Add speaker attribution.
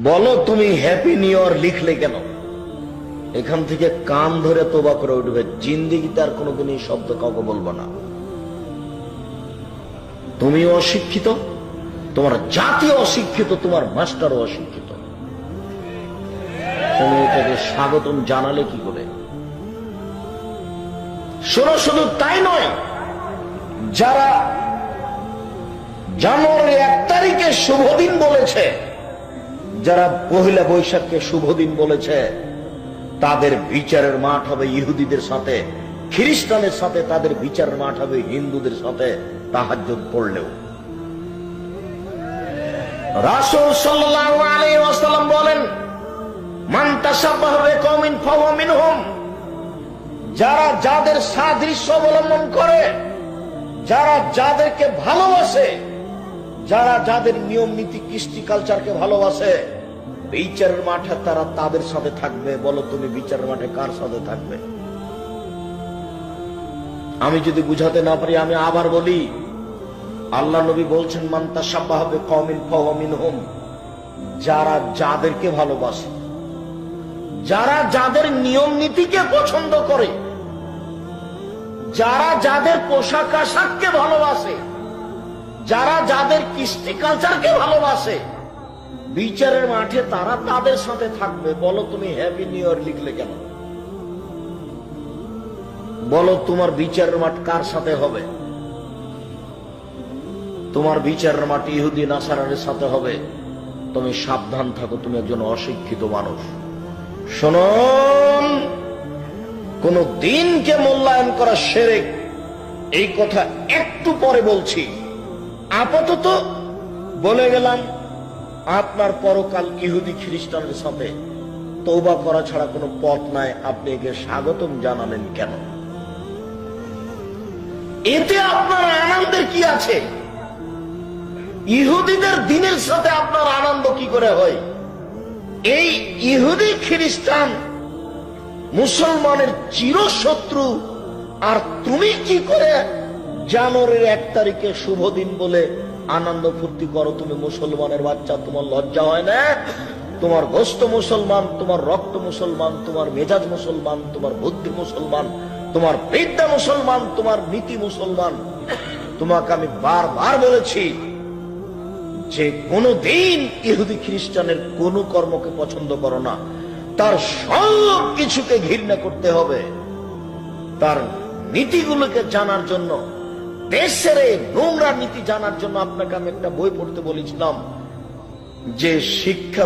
Speaker 1: বলো তুমি happy new year লিখলে কেন? এখান থেকে কান ধরে তোবা করে উঠবে, জিন্দেগিতে আর কোনোদিন এই শব্দ কাউকে বলবো না। তুমি অশিক্ষিত, তোমার জাতি অশিক্ষিত, তোমার মাস্টারও অশিক্ষিত। তুমি এটাকে স্বাগতম জানালে কি করে? শোনো, শুধু তাই নয়, যারা জানুয়ারির 1 তারিখে শুভদিন বলেছে, যারা পহেলা বৈশাখকে শুভদিন বলেছে, তাদের বিচারের মাঠ হবে ইহুদিদের সাথে, খ্রিস্টানের সাথে তাদের বিচারের মাঠ হবে হিন্দুদের সাথে তাহাজ্জুদ পড়লেও। রাসূল সাল্লাল্লাহু আলাইহি ওয়াসাল্লাম বলেন, মান তাশাব্বাহা বিকওমিন ফাহুয়া মিনহুম। যারা যাদের সাদৃশ্য অবলম্বন করে, যারা যাদেরকে ভালোবাসে, যারা যাদের নিয়ম নীতি কৃষ্টি কালচারকে ভালোবাসে, বিচারের মাঠে তারা তাদের সাথে থাকবে। বলো তুমি বিচারের মাঠে কার সাথে থাকবে? আমি যদি বুঝাতে না পারি আমি আবার বলি, আল্লাহ নবী বলছেন, মান তাশাব্বাহা বিকওমিন ফাহুয়া মিনহুম। যারা যাদেরকে ভালোবাসে, যারা যাদের নিয়ম নীতিকে পছন্দ করে, যারা যাদের পোশাক আশাককে ভালোবাসে, যারা যাদের কৃষ্টি কালচারকে ভালোবাসে, বিচারের মাঠে তারা তাদের সাথে থাকবে। বলো তুমি হ্যাপি নিউ ইয়ার লিখলে কেন? বলো তোমার বিচারের মাঠ কার সাথে হবে? তোমার বিচারের মাঠ ইহুদি নাসারার সাথে হবে। তুমি সাবধান থাকো, তুমি একজন অশিক্ষিত মানুষ। শুনুন, কোন দিনকে মূল্যায়ন করা শিরক, এই কথা একটু পরে বলছি। আপাতত বলে গেলাম, আপনার পরকাল ইহুদি খ্রিস্টানের সাথে তওবা করা ছাড়া কোনো পথ নাই। আপনি একে স্বাগতম জানালেন কেন? এতে আপনার আনন্দের কি আছে? ইহুদিদের দিনের সাথে আপনার আনন্দ কি করে হয়? এই ইহুদি খ্রিস্টান মুসলমানের চিরশত্রু, আর তুমি কি করে জানুয়ারির 1 তারিখে শুভ দিন বলে আনন্দ ফুর্তি করো? তুমি মুসলমানের বাচ্চা, তোমার লজ্জা হয় না? তোমার গোস্ত মুসলমান, তোমার রক্ত মুসলমান, তোমার মেজাজ মুসলমান, তোমার বুদ্ধি মুসলমান, তোমার বিদ্যা মুসলমান, তোমার নীতি মুসলমান। তোমাকে আমি বারবার বলেছি যে কোনো দিন ইহুদি খ্রিস্টানের কোন কর্মকে পছন্দ করো না, তার সব কিছুকে ঘৃণা করতে হবে। তার নীতিগুলোকে জানার জন্য, দেশের এই নোংরা নীতি জানার জন্য আপনাকে আমি একটা বই পড়তে বলেছিলাম, যে শিক্ষা